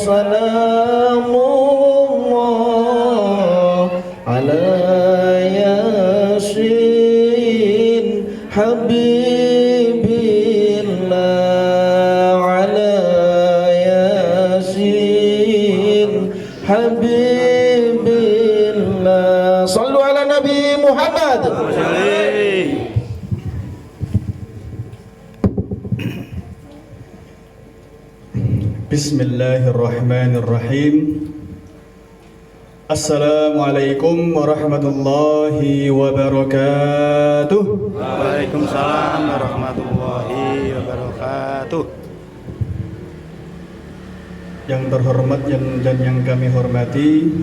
salamullah ala yasin habibillah ala yasin habibillah. Sallu ala Nabi Muhammad. Bismillahirrahmanirrahim. Assalamualaikum warahmatullahi wabarakatuh. Waalaikumsalam warahmatullahi wabarakatuh. Yang terhormat dan yang kami hormati,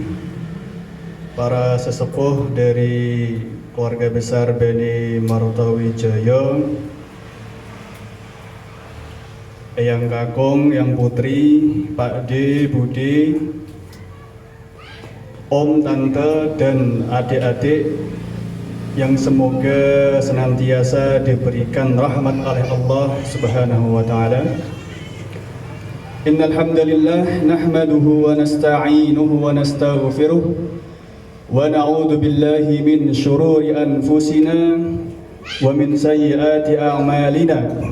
para sesepuh dari keluarga besar Bani Martawijaya, Eyang Kakung, Yang Putri, Pak D, Bude, Om, Tante, dan adik-adik yang semoga senantiasa diberikan rahmat oleh Allah Subhanahu wa Ta'ala. Innal hamdalillah nahmaduhu wa nasta'inuhu wa nastaghfiruh wa na'udzu billahi min shururi anfusina wa min sayyiati a'malina.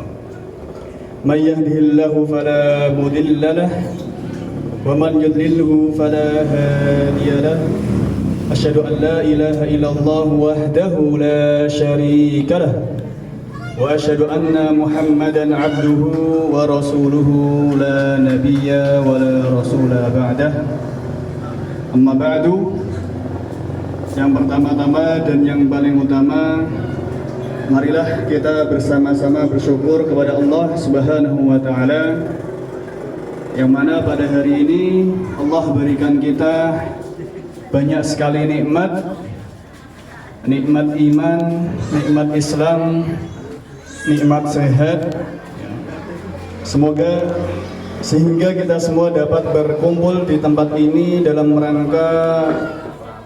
من يهده الله فلا مضل له ومن يضلله فلا هادي له أشهد أن لا إله إلا الله وحده لا شريك له وأشهد أن محمدا عبده ورسوله لا نبي ولا رسول بعده. أما بعد, yang pertama-tama dan yang paling utama, marilah kita bersama-sama bersyukur kepada Allah Subhanahu wa Ta'ala, yang mana pada hari ini Allah berikan kita banyak sekali nikmat, nikmat iman, nikmat Islam, nikmat sehat. Semoga sehingga kita semua dapat berkumpul di tempat ini dalam rangka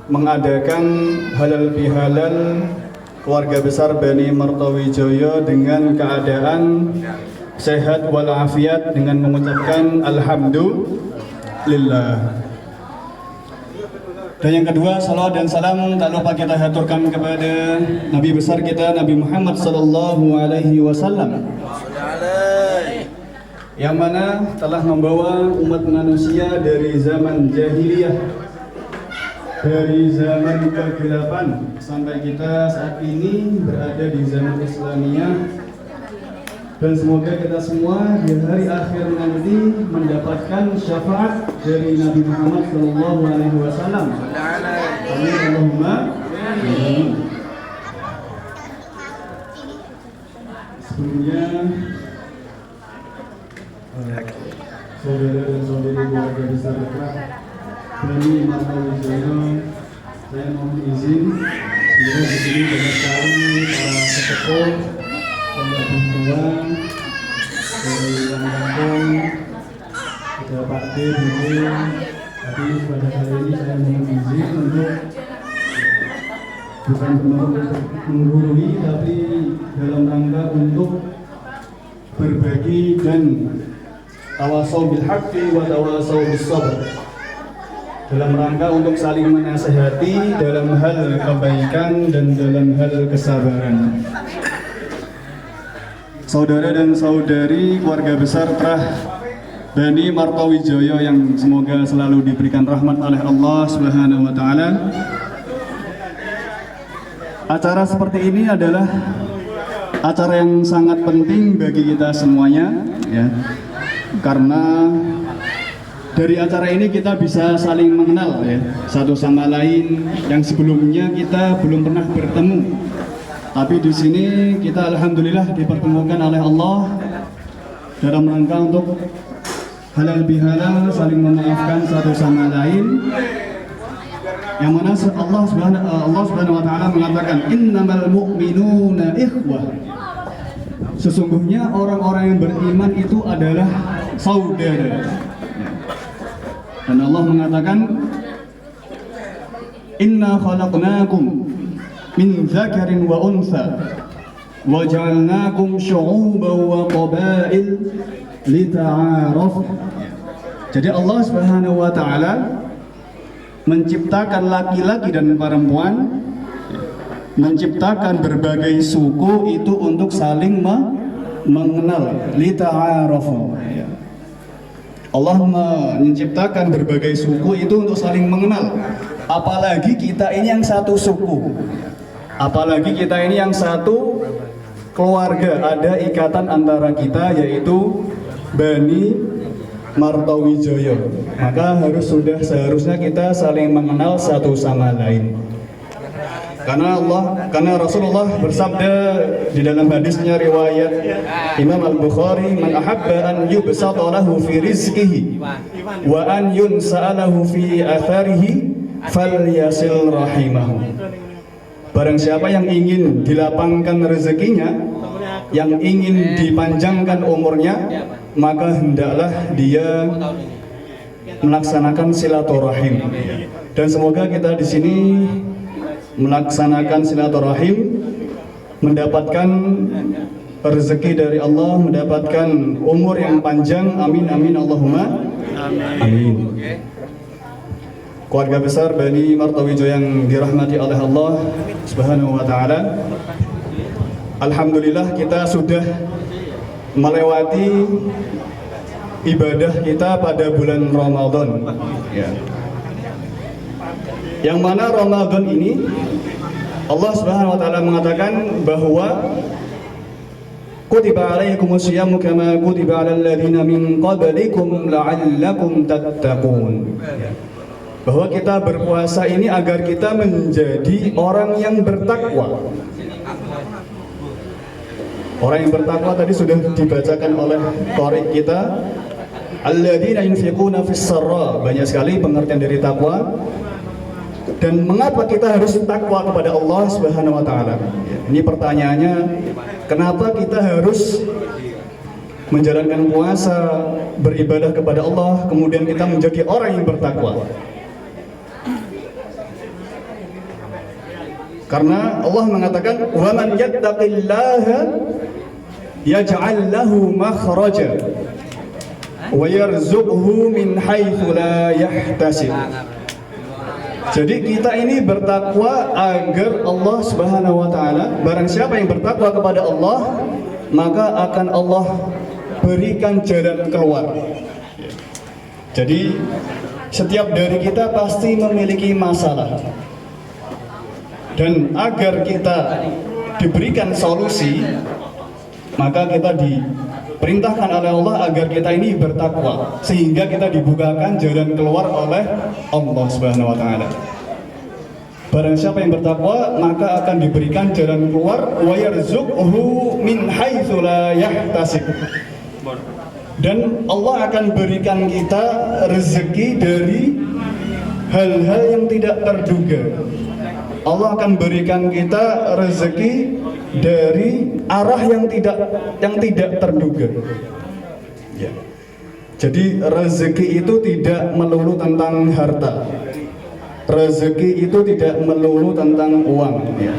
mengadakan halal bihalal keluarga besar Bani Martawijaya dengan keadaan sehat walafiat, dengan mengucapkan alhamdulillah. Dan yang kedua, salawat dan salam tak lupa kita haturkan kepada Nabi besar kita, Nabi Muhammad sallallahu alaihi wasallam, yang mana telah membawa umat manusia dari zaman jahiliyah, dari zaman kegelapan sampai kita saat ini berada di zaman Islamiyah. Dan semoga kita semua di hari akhir nanti mendapatkan syafaat dari Nabi Muhammad sallallahu alaihi wasallam. Amin Allahumma amin. Sebelumnya saudara dan saudari keluarga besar Bani Martawijaya, saya mohon izin, bila di sini banyak sekali para sesepuh, pembantu tua dari yang kampung, ada Pak D, Bude, tapi pada kali ini saya mohon izin untuk bukan untuk menggurui, tapi dalam rangka untuk berbagi dan tawasau bil haqqi wa tawasau bis sabr, dalam rangka untuk saling menasehati dalam hal kebaikan dan dalam hal kesabaran. Saudara dan saudari keluarga besar Bani Martawijaya yang semoga selalu diberikan rahmat oleh Allah Subhanahu wa Ta'ala, acara seperti ini adalah acara yang sangat penting bagi kita semuanya, ya, karena dari acara ini kita bisa saling mengenal, ya, satu sama lain yang sebelumnya kita belum pernah bertemu. Tapi di sini kita alhamdulillah dipertemukan oleh Allah dalam rangka untuk halal bihalal, saling memaafkan satu sama lain. Yang mana Allah Subhanahu wa Ta'ala mengatakan innamal mu'minuna ikhwah. Sesungguhnya orang-orang yang beriman itu adalah saudara. Dan Allah mengatakan inna khalaqnakum min dzakarin wa untha wa ja'alnakum syu'uban wa qabail lita'arafu. Jadi Allah Subhanahu wa taala menciptakan laki-laki dan perempuan, menciptakan berbagai suku itu untuk saling mengenal, lita'arafu. Allah menciptakan berbagai suku itu untuk saling mengenal. Apalagi kita ini yang satu suku, apalagi kita ini yang satu keluarga, ada ikatan antara kita yaitu Bani Martawijaya. Maka seharusnya kita saling mengenal satu sama lain. Karena Rasulullah bersabda di dalam hadisnya riwayat Imam Al-Bukhari, "Man ahabba an yubsata lahu fi rizqihi wa an yunsa'alahu fi atharihi falyasil rahimahu." Barang siapa yang ingin dilapangkan rezekinya, yang ingin dipanjangkan umurnya, maka hendaklah dia melaksanakan silaturahim. Dan semoga kita di sini melaksanakan silaturahim, mendapatkan rezeki dari Allah, mendapatkan umur yang panjang. Amin amin Allahumma amin. Keluarga besar Bani Martawijaya yang dirahmati oleh Allah Subhanahu wa taala, alhamdulillah kita sudah melewati ibadah kita pada bulan Ramadan, ya. Yang mana Ramadan ini Allah Subhanahu wa taala mengatakan bahwa kutiba alaikumus syiyamu kama kutiba alal ladzina min qablikum la'allakum tattaqun. Bahwa kita berpuasa ini agar kita menjadi orang yang bertakwa. Orang yang bertakwa tadi sudah dibacakan oleh qari kita, alladzina yunfiquna fis sarra. Banyak sekali pengertian dari takwa. Dan mengapa kita harus takwa kepada Allah Subhanahu wa taala? Ini pertanyaannya, kenapa kita harus menjalankan puasa, beribadah kepada Allah, kemudian kita menjadi orang yang bertakwa? Karena Allah mengatakan, "Wa man yattaqillaha yaj'al lahu makhraja wa yarzuqhu min haitsu la yahtasib." Jadi kita ini bertakwa agar Allah Subhanahu wa taala, barang siapa yang bertakwa kepada Allah, maka akan Allah berikan jalan keluar. Jadi setiap dari kita pasti memiliki masalah. Dan agar kita diberikan solusi, maka kita diperintahkan oleh Allah agar kita ini bertakwa, sehingga kita dibukakan jalan keluar oleh Allah Subhanahu wa taala. Barang siapa yang bertakwa, maka akan diberikan jalan keluar, wa yarzuqhu min haitsu la yahtasib. Dan Allah akan berikan kita rezeki dari hal-hal yang tidak terduga. Allah akan berikan kita rezeki dari arah yang tidak terduga. Ya. Jadi rezeki itu tidak melulu tentang harta. Rezeki itu tidak melulu tentang uang. Ya.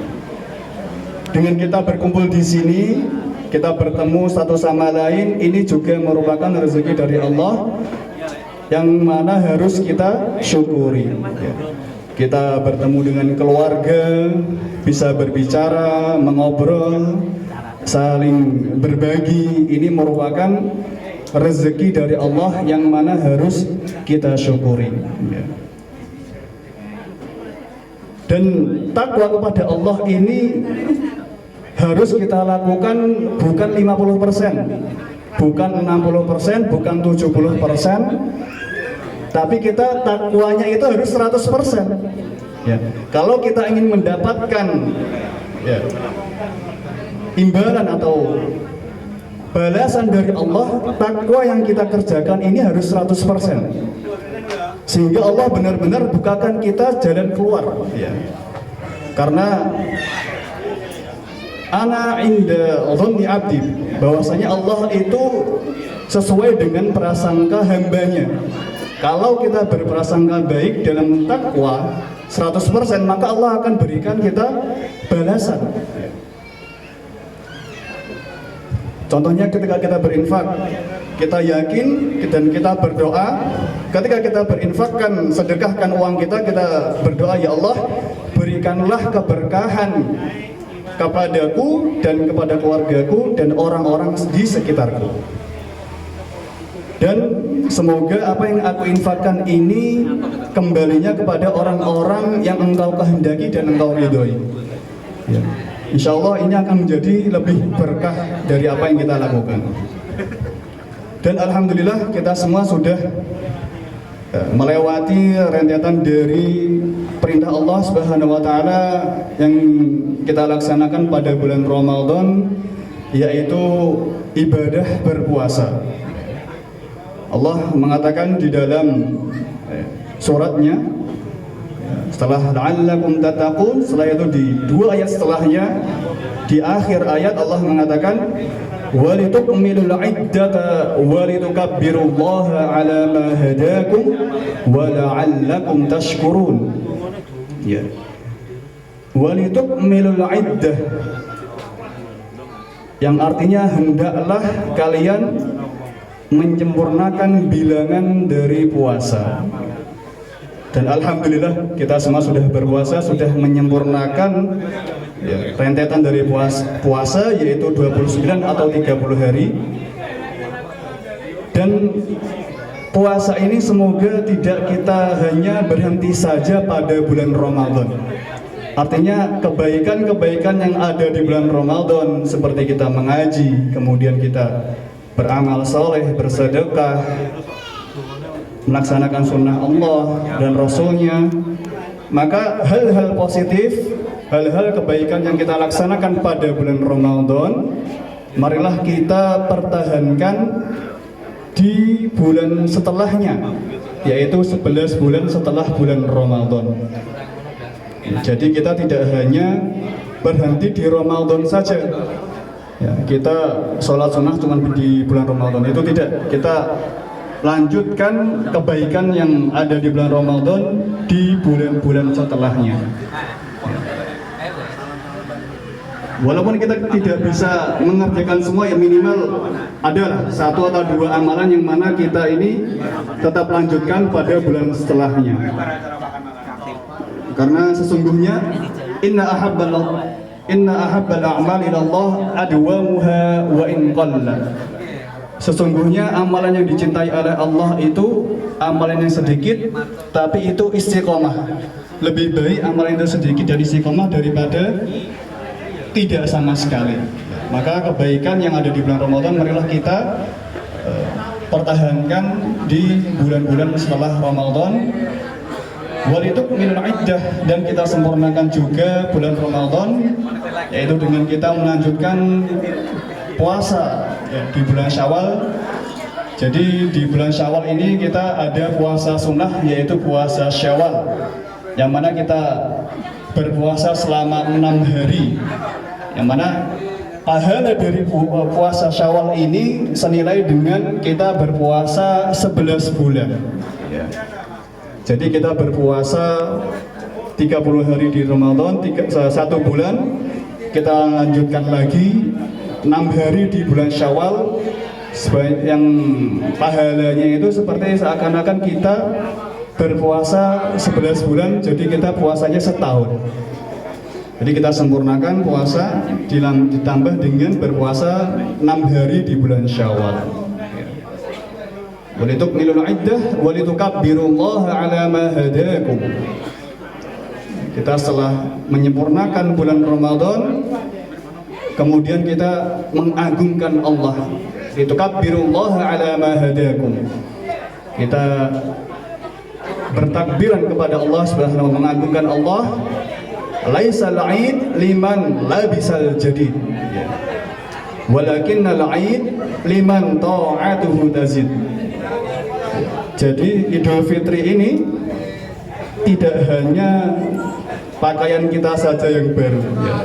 Dengan kita berkumpul di sini, kita bertemu satu sama lain, ini juga merupakan rezeki dari Allah yang mana harus kita syukuri. Ya. Kita bertemu dengan keluarga, bisa berbicara, mengobrol, saling berbagi. Ini merupakan rezeki dari Allah yang mana harus kita syukuri. Dan takwa kepada Allah ini harus kita lakukan bukan 50%, bukan 60%, bukan 70%. Tapi kita takwanya itu harus 100%. Ya. Kalau kita ingin mendapatkan imbalan atau balasan dari Allah, takwa yang kita kerjakan ini harus 100%. Sehingga Allah benar-benar bukakan kita jalan keluar. Ya. Karena ana inda dhanni abdi, bahwasanya Allah itu sesuai dengan prasangka hambanya. Kalau kita berprasangka baik dalam takwa 100%, maka Allah akan berikan kita balasan. Contohnya ketika kita berinfak, kita yakin dan kita berdoa. Ketika kita berinfakkan, sedekahkan uang kita, kita berdoa, ya Allah, berikanlah keberkahan kepadaku dan kepada keluargaku dan orang-orang di sekitarku. Dan semoga apa yang aku infakkan ini kembalinya kepada orang-orang yang engkau kehendaki dan engkau ridhoi. Ya. Insya Allah ini akan menjadi lebih berkah dari apa yang kita lakukan. Dan alhamdulillah kita semua sudah melewati rentetan dari perintah Allah Subhanahu wa taala yang kita laksanakan pada bulan Ramadan, yaitu ibadah berpuasa. Allah mengatakan di dalam suratnya, setelah la'allakum tattaqun, setelah itu di dua ayat setelahnya, di akhir ayat Allah mengatakan walitukmilul iddata walitukabbirullaha ala ma hadakum wa la'allakum tashkurun. Ya. Walitukmilul iddah, yang artinya hendaklah kalian menyempurnakan bilangan dari puasa. Dan alhamdulillah kita semua sudah berpuasa, sudah menyempurnakan rentetan dari puasa, yaitu 29 atau 30 hari. Dan puasa ini semoga tidak kita hanya berhenti saja pada bulan Ramadan. Artinya kebaikan-kebaikan yang ada di bulan Ramadan, seperti kita mengaji, kemudian kita beramal soleh, bersedekah, melaksanakan sunnah Allah dan Rasulnya, maka hal-hal positif, hal-hal kebaikan yang kita laksanakan pada bulan Ramadan, marilah kita pertahankan di bulan setelahnya, yaitu 11 bulan setelah bulan Ramadan. Jadi kita tidak hanya berhenti di Ramadan saja. Ya, kita sholat sunnah cuma di bulan Ramadan, itu tidak. Kita lanjutkan kebaikan yang ada di bulan Ramadan di bulan-bulan setelahnya. Ya. Walaupun kita tidak bisa mengerjakan semua, ya minimal adalah 1 atau 2 amalan yang mana kita ini tetap lanjutkan pada bulan setelahnya. Karena sesungguhnya inna ahabbal a'mal ilallah adwamuha wa in qalla. Sesungguhnya amalan yang dicintai oleh Allah itu amalan yang sedikit tapi itu istiqomah. Lebih baik amalan itu sedikit dan istiqomah daripada tidak sama sekali. Maka kebaikan yang ada di bulan Ramadan marilah kita pertahankan di bulan-bulan setelah Ramadan. Walitukmilul iddah, dan kita sempurnakan juga bulan Ramadan, yaitu dengan kita melanjutkan puasa ya, di bulan Syawal. Jadi di bulan Syawal ini kita ada puasa sunnah, yaitu puasa Syawal, yang mana kita berpuasa selama 6 hari, yang mana pahala dari puasa Syawal ini senilai dengan kita berpuasa 11 bulan ya. Jadi kita berpuasa 30 hari di Ramadan, 1 bulan, kita lanjutkan lagi 6 hari di bulan Syawal, yang pahalanya itu seperti seakan-akan kita berpuasa 11 bulan, jadi kita puasanya setahun. Jadi kita sempurnakan puasa ditambah dengan berpuasa 6 hari di bulan Syawal. Walitukmilul iddah walitukabbirullaha ala ma hadakum. Kita setelah menyempurnakan bulan Ramadan, kemudian kita mengagungkan Allah. Litukabbirullaha ala ma hadakum. Kita bertakbiran kepada Allah Subhanahu wa taala, mengagungkan Allah. Laisal 'id liman labisal jadid. Walakinnal 'id liman ta'atuhu tazid. Jadi Idul Fitri ini tidak hanya pakaian kita saja yang baru ya.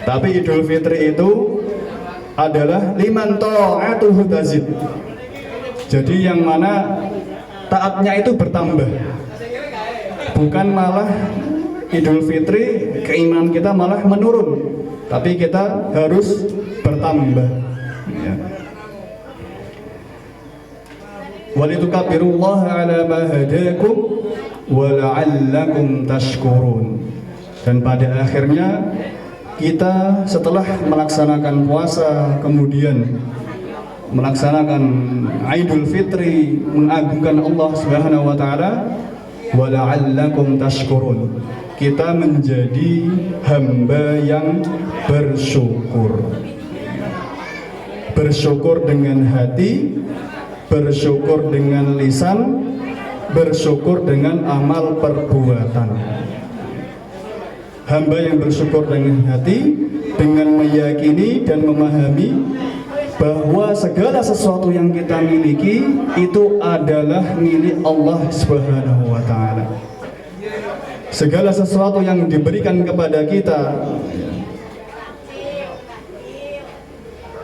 Tapi Idul Fitri itu adalah liman ta'atuhu tazid. Jadi yang mana taatnya itu bertambah. Bukan malah Idul Fitri keimanan kita malah menurun, tapi kita harus bertambah ya. walitukabbirullaha ala ma hadakum wa la'allakum tashkurun. Dan pada akhirnya kita setelah melaksanakan puasa, kemudian melaksanakan Idul Fitri, mengagungkan Allah Subhanahu wa taala, wa la'allakum tashkurun. Kita menjadi hamba yang bersyukur. Bersyukur dengan hati, bersyukur dengan lisan, bersyukur dengan amal perbuatan. Hamba yang bersyukur dengan hati, dengan meyakini dan memahami bahwa segala sesuatu yang kita miliki itu adalah milik Allah Subhanahu wa taala. Segala sesuatu yang diberikan kepada kita,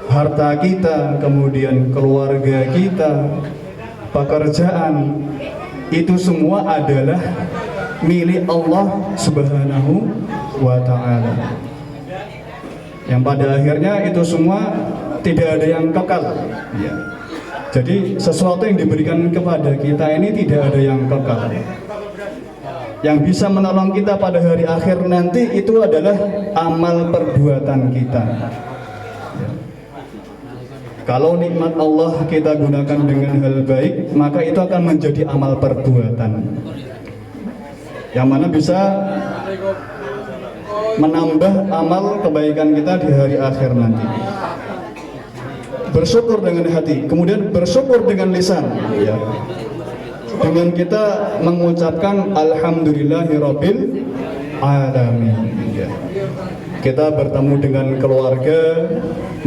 harta kita, kemudian keluarga kita, pekerjaan, itu semua adalah milik Allah Subhanahu wa ta'ala, yang pada akhirnya itu semua tidak ada yang kekal ya. Jadi sesuatu yang diberikan kepada kita ini tidak ada yang kekal. Yang bisa menolong kita pada hari akhir nanti itu adalah amal perbuatan kita ya. Kalau nikmat Allah kita gunakan dengan hal baik, maka itu akan menjadi amal perbuatan yang mana bisa menambah amal kebaikan kita di hari akhir nanti. Bersyukur dengan hati, kemudian bersyukur dengan lisan ya. Dengan kita mengucapkan alhamdulillahirabbil alamin ya. Kita bertemu dengan keluarga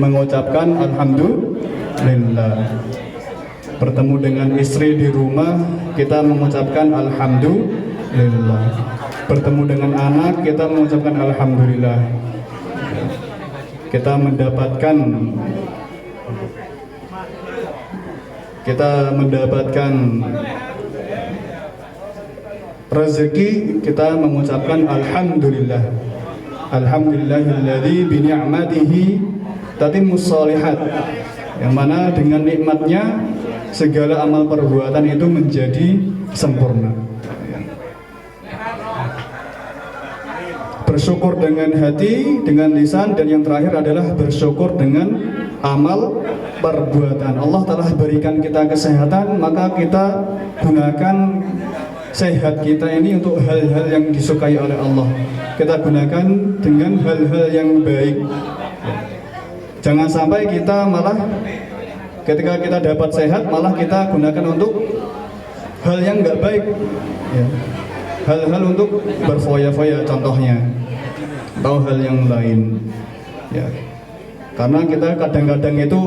mengucapkan alhamdulillah. Bertemu dengan istri di rumah kita mengucapkan alhamdulillah. Bertemu dengan anak kita mengucapkan alhamdulillah. Kita mendapatkan rezeki, kita mengucapkan alhamdulillah. Alhamdulillahilladzi bi ni'matihi tatimmus shalihat. Yang mana dengan nikmatnya segala amal perbuatan itu menjadi sempurna. Bersyukur dengan hati, dengan lisan, dan yang terakhir adalah bersyukur dengan amal perbuatan. Allah telah berikan kita kesehatan, maka kita gunakan sehat kita ini untuk hal-hal yang disukai oleh Allah. Kita gunakan dengan hal-hal yang baik. Jangan sampai kita malah ketika kita dapat sehat malah kita gunakan untuk hal yang nggak baik ya. Hal-hal untuk berfoya-foya contohnya, atau hal yang lain ya. Karena kita kadang-kadang itu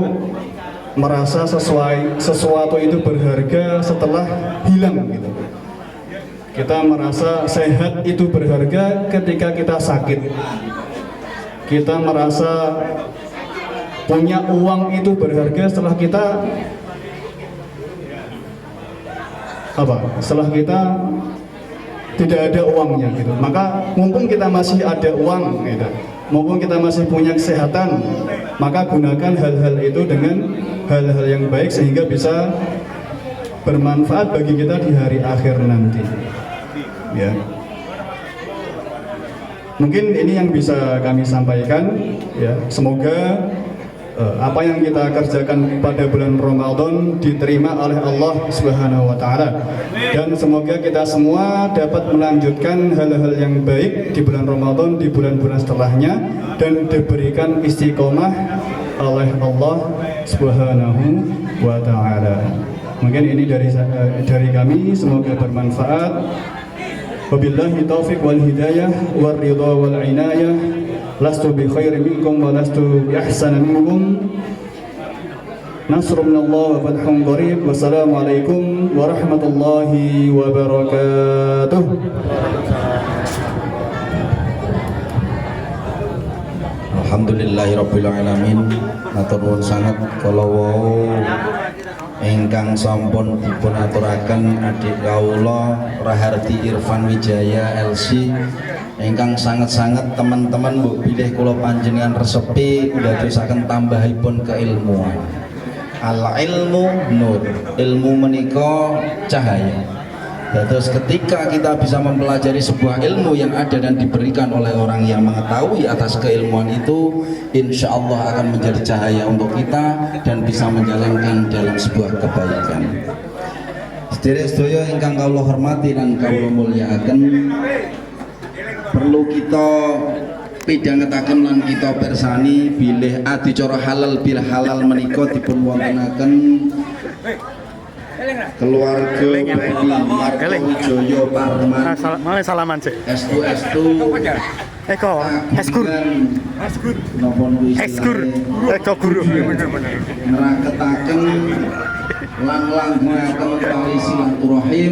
merasa sesuatu itu berharga setelah hilang gitu. Kita merasa sehat itu berharga ketika kita sakit. Kita merasa punya uang itu berharga setelah kita setelah kita tidak ada uangnya gitu. Maka mumpung kita masih ada uang gitu, mumpung kita masih punya kesehatan, maka gunakan hal-hal itu dengan hal-hal yang baik sehingga bisa bermanfaat bagi kita di hari akhir nanti ya. Mungkin ini yang bisa kami sampaikan ya. Semoga apa yang kita kerjakan pada bulan Ramadan diterima oleh Allah Subhanahu wa taala, dan semoga kita semua dapat melanjutkan hal-hal yang baik di bulan Ramadan, di bulan-bulan setelahnya, dan diberikan istiqomah oleh Allah Subhanahu wa taala. Mungkin ini dari kami, semoga bermanfaat. Wabillahi taufiq wal hidayah war ridha wal inayah. Lastu bi khairi minkum wa lastu bi ahsana minkum. Nasrun minallah wa fathun qarib. Wassalamualaikum warahmatullahi wabarakatuh. Alhamdulillahirabbil alamin. Matur nuwun sanget kala wau ingkang sampun dipun aturaken adik kawula Rahardi Irfan Wijaya LC, ingkang sanget-sanget teman-teman mbok bilih kula panjenengan resepi ndadosaken tambahipun keilmuan. Al ilmu nur. Ilmu menika cahaya. Terus ketika kita bisa mempelajari sebuah ilmu yang ada dan diberikan oleh orang yang mengetahui atas keilmuan itu, insya Allah akan menjadi cahaya untuk kita dan bisa menjalankan dalam sebuah kebaikan. Sederek sedaya ingkang kawula hormati dan kawula mulyakaken, perlu kita pidhangetaken lan kita pirsani bilih adicara halal bil halal menika dipun wontenaken keluarga Bani Martowijaya Parman. Malah salaman sih. Estu Eko, eskur. Napa niku Eskur. Eko guru. ngraketaken lang-langgaken tali silaturahim